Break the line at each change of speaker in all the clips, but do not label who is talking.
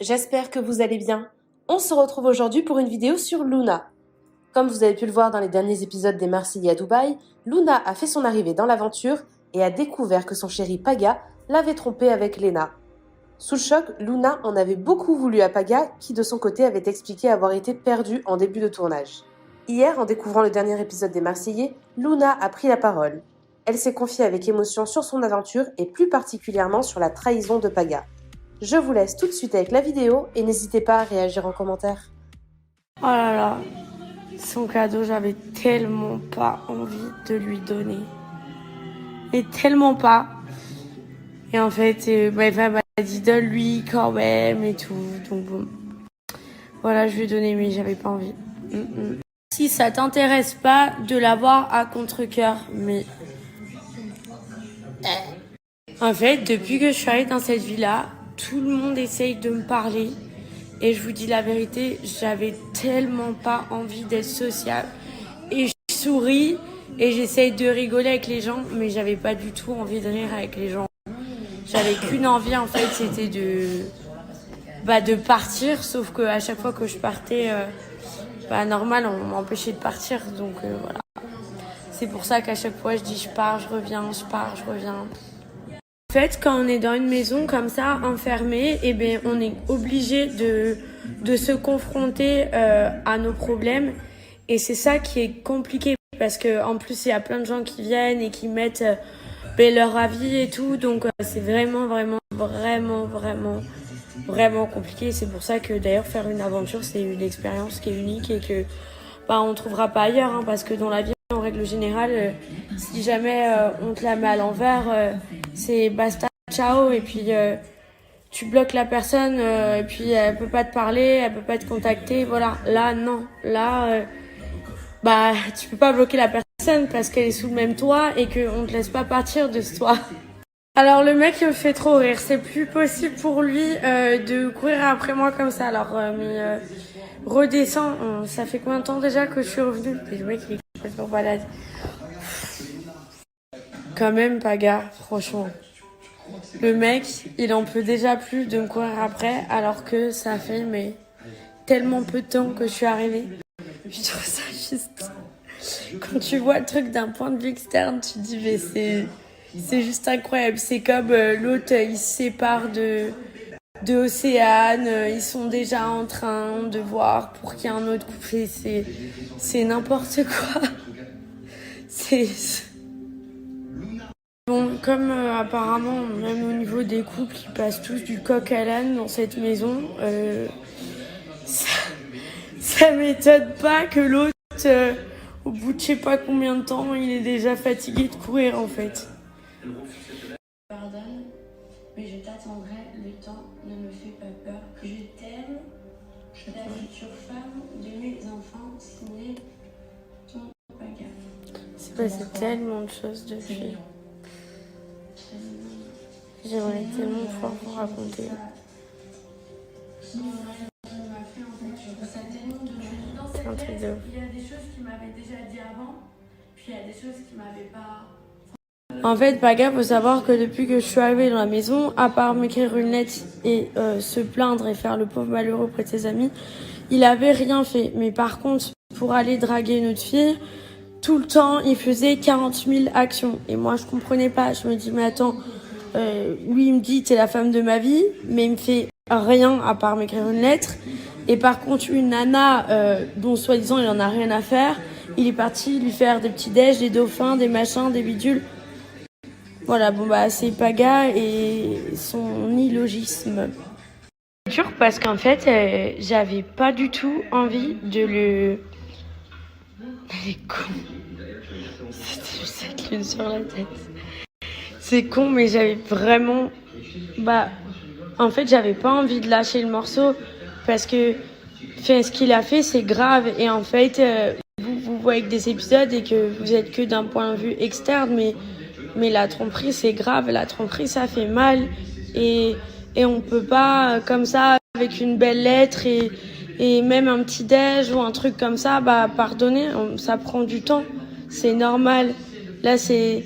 j'espère que vous allez bien. On se retrouve aujourd'hui pour une vidéo sur Luna. Comme vous avez pu le voir dans les derniers épisodes des Marseillais à Dubaï, Luna a fait son arrivée dans l'aventure et a découvert que son chéri Paga l'avait trompée avec Lena. Sous le choc, Luna en avait beaucoup voulu à Paga, qui de son côté avait expliqué avoir été perdu en début de tournage. Hier, en découvrant le dernier épisode des Marseillais, Luna a pris la parole. Elle s'est confiée avec émotion sur son aventure et plus particulièrement sur la trahison de Paga. Je vous laisse tout de suite avec la vidéo et n'hésitez pas à réagir en commentaire.
Oh là là, son cadeau, j'avais tellement pas envie de lui donner. Et tellement pas. Et en fait, ma femme m'a dit donne-lui quand même et tout. Donc bon, voilà, je lui ai donné, mais j'avais pas envie. Si ça t'intéresse pas de l'avoir à contre-cœur, mais... En fait, depuis que je suis arrivée dans cette vie-là, tout le monde essaye de me parler. Et je vous dis la vérité, j'avais tellement pas envie d'être sociable. Et je souris et j'essaye de rigoler avec les gens, mais j'avais pas du tout envie de rire avec les gens. J'avais qu'une envie, en fait, c'était de partir. Sauf qu'à chaque fois que je partais, normal, on m'empêchait de partir. Donc voilà. C'est pour ça qu'à chaque fois, je dis je pars, je reviens, je pars, je reviens. En fait, quand on est dans une maison comme ça, enfermé, on est obligé de se confronter à nos problèmes. Et c'est ça qui est compliqué parce que en plus, il y a plein de gens qui viennent et qui mettent leur avis et tout. Donc, c'est vraiment compliqué. C'est pour ça que d'ailleurs, faire une aventure, c'est une expérience qui est unique et que on trouvera pas ailleurs. Hein, parce que dans la vie, en règle générale, si jamais on te la met à l'envers, c'est basta, ciao, et puis tu bloques la personne, et puis elle peut pas te parler, elle peut pas te contacter, voilà. Là, non. Là, tu peux pas bloquer la personne parce qu'elle est sous le même toit et qu'on te laisse pas partir de ce toit. Alors le mec me fait trop rire, c'est plus possible pour lui de courir après moi comme ça. Alors redescends, ça fait combien de temps déjà que je suis revenue? Et le mec il est complètement malade. Quand même Paga, franchement. Le mec, il en peut déjà plus de me courir après alors que ça fait tellement peu de temps que je suis arrivée. Je trouve ça juste... Quand tu vois le truc d'un point de vue externe, tu te dis mais c'est juste incroyable. C'est comme l'autre, il se sépare de Océane, ils sont déjà en train de voir pour qu'il y ait un autre couple. C'est n'importe quoi. Bon, comme apparemment, même au niveau des couples, ils passent tous du coq à l'âne dans cette maison, ça m'étonne pas que l'autre, au bout de je sais pas combien de temps, il est déjà fatigué de courir en fait. Pardonne, mais je t'attendrai, le temps ne me fait pas peur. Je t'aime, la future femme de mes enfants, signé ton Paga. C'est passé tellement de choses depuis. J'aimerais tellement pouvoir vous raconter. C'est un truc de ouf. Il y a des choses qui m'avaient déjà dit avant, puis il y a des choses qui m'avaient pas... En fait, Paga, faut savoir que depuis que je suis arrivée dans la maison, à part m'écrire une lettre et se plaindre et faire le pauvre malheureux auprès de ses amis, il avait rien fait. Mais par contre, pour aller draguer une autre fille, tout le temps, il faisait 40 000 actions. Et moi, je comprenais pas. Je me dis, mais attends... lui il me dit t'es la femme de ma vie, mais il me fait rien à part m'écrire une lettre. Et par contre une nana dont soi-disant il en a rien à faire, il est parti lui faire des petits déj, des dauphins, des machins, des bidules. Voilà, c'est Paga et son illogisme. C'est dur parce qu'en fait j'avais pas du tout envie de le... Elle est con. C'était juste cette lune sur la tête. C'est con, mais j'avais vraiment... en fait, j'avais pas envie de lâcher le morceau parce que ce qu'il a fait, c'est grave. Et en fait, vous voyez que des épisodes et que vous êtes que d'un point de vue externe, mais la tromperie, c'est grave. La tromperie, ça fait mal. Et on peut pas, comme ça, avec une belle lettre et même un petit déj ou un truc comme ça, pardonner, ça prend du temps. C'est normal. Là, c'est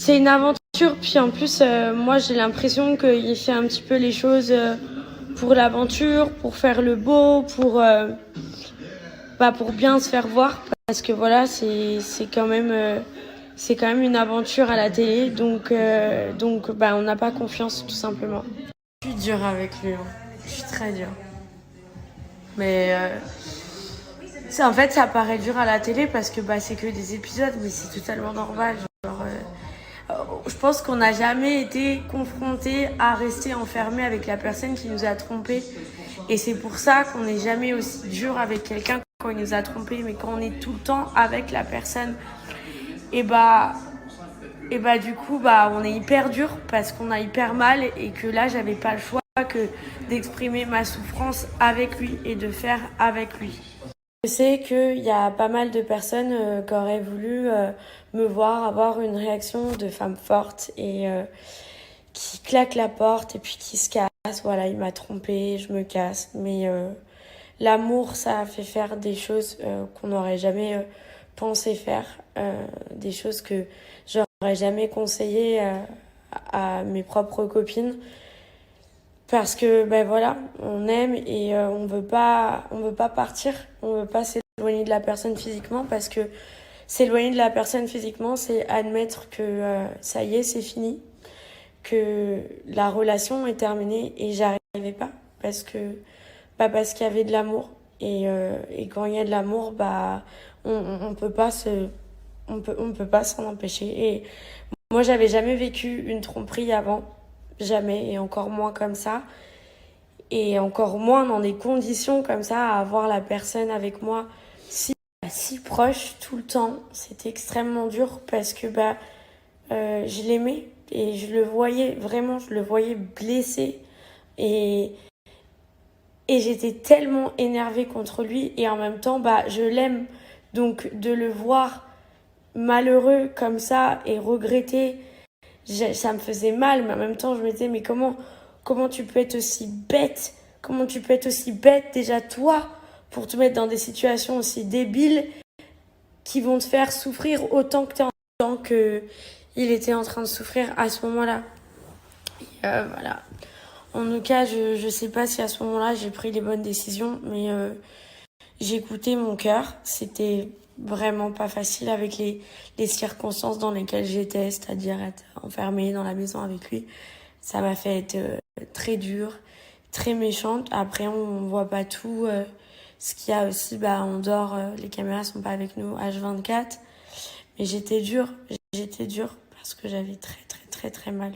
une aventure, puis en plus, moi j'ai l'impression qu'il fait un petit peu les choses pour l'aventure, pour faire le beau, pour bien se faire voir, parce que voilà, c'est quand même une aventure à la télé, donc on n'a pas confiance tout simplement. Je suis dure avec lui, hein. Je suis très dure. Mais en fait, ça paraît dur à la télé parce que c'est que des épisodes, mais c'est totalement normal. Genre, je pense qu'on n'a jamais été confronté à rester enfermé avec la personne qui nous a trompés. Et c'est pour ça qu'on n'est jamais aussi dur avec quelqu'un quand il nous a trompés. Mais quand on est tout le temps avec la personne, et du coup, on est hyper dur parce qu'on a hyper mal et que là, j'avais pas le choix que d'exprimer ma souffrance avec lui et de faire avec lui. Je sais qu'il y a pas mal de personnes qui auraient voulu me voir avoir une réaction de femme forte et qui claque la porte et puis qui se casse. Voilà, il m'a trompée, je me casse. Mais l'amour, ça a fait faire des choses qu'on n'aurait jamais pensé faire, des choses que j'aurais jamais conseillé à mes propres copines. Parce que voilà, on aime et on veut pas partir, on veut pas s'éloigner de la personne physiquement, parce que s'éloigner de la personne physiquement, c'est admettre que ça y est, c'est fini, que la relation est terminée, et j'arrivais pas parce qu'il y avait de l'amour, et quand il y a de l'amour, on peut pas s'en empêcher. Et moi, j'avais jamais vécu une tromperie avant. Jamais, et encore moins comme ça, et encore moins dans des conditions comme ça, à avoir la personne avec moi si proche tout le temps. C'était extrêmement dur parce que je l'aimais et je le voyais vraiment, je le voyais blessé, et j'étais tellement énervée contre lui, et en même temps je l'aime, donc de le voir malheureux comme ça et regretter, ça me faisait mal, mais en même temps, je me disais, mais comment tu peux être aussi bête? Comment tu peux être aussi bête, déjà toi, pour te mettre dans des situations aussi débiles qui vont te faire souffrir autant que il était en train de souffrir à ce moment-là. Et voilà. En tout cas, je sais pas si à ce moment-là, j'ai pris les bonnes décisions, mais j'ai écouté mon cœur. C'était vraiment pas facile avec les circonstances dans lesquelles j'étais, c'est-à-dire être enfermée dans la maison avec lui. Ça m'a fait être très dure, très méchante. Après, on voit pas tout. Ce qu'il y a aussi, on dort, les caméras sont pas avec nous H24. Mais j'étais dure parce que j'avais très très très très mal.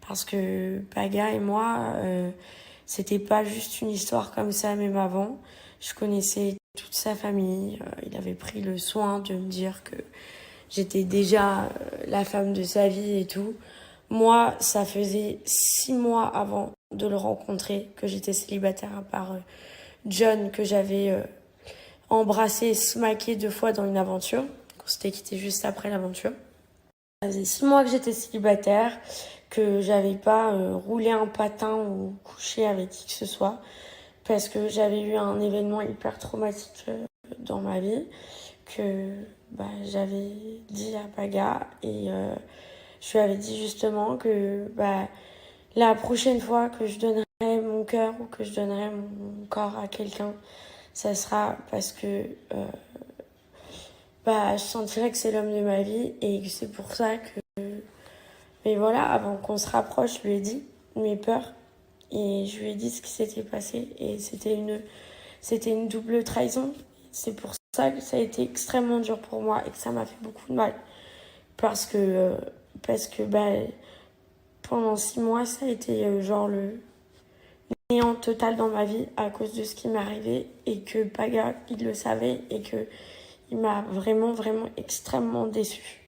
Parce que Paga et moi, c'était pas juste une histoire comme ça, même avant. Je connaissais toute sa famille. Il avait pris le soin de me dire que j'étais déjà la femme de sa vie et tout. Moi, ça faisait 6 mois avant de le rencontrer que j'étais célibataire, à part John, que j'avais embrassé, smacké 2 fois dans une aventure. On s'était quitté juste après l'aventure. Ça faisait 6 mois que j'étais célibataire, que j'avais pas roulé un patin ou couché avec qui que ce soit, parce que j'avais eu un événement hyper traumatique dans ma vie, que j'avais dit à Paga, et je lui avais dit justement que la prochaine fois que je donnerai mon cœur ou que je donnerai mon corps à quelqu'un, ça sera parce que je sentirais que c'est l'homme de ma vie, et que c'est pour ça que... Mais voilà, avant qu'on se rapproche, je lui ai dit mes peurs, et je lui ai dit ce qui s'était passé, et c'était une double trahison. C'est pour ça que ça a été extrêmement dur pour moi et que ça m'a fait beaucoup de mal, parce que pendant 6 mois, ça a été genre le néant total dans ma vie à cause de ce qui m'est arrivé, et que Paga, il le savait, et que il m'a vraiment, vraiment extrêmement déçue.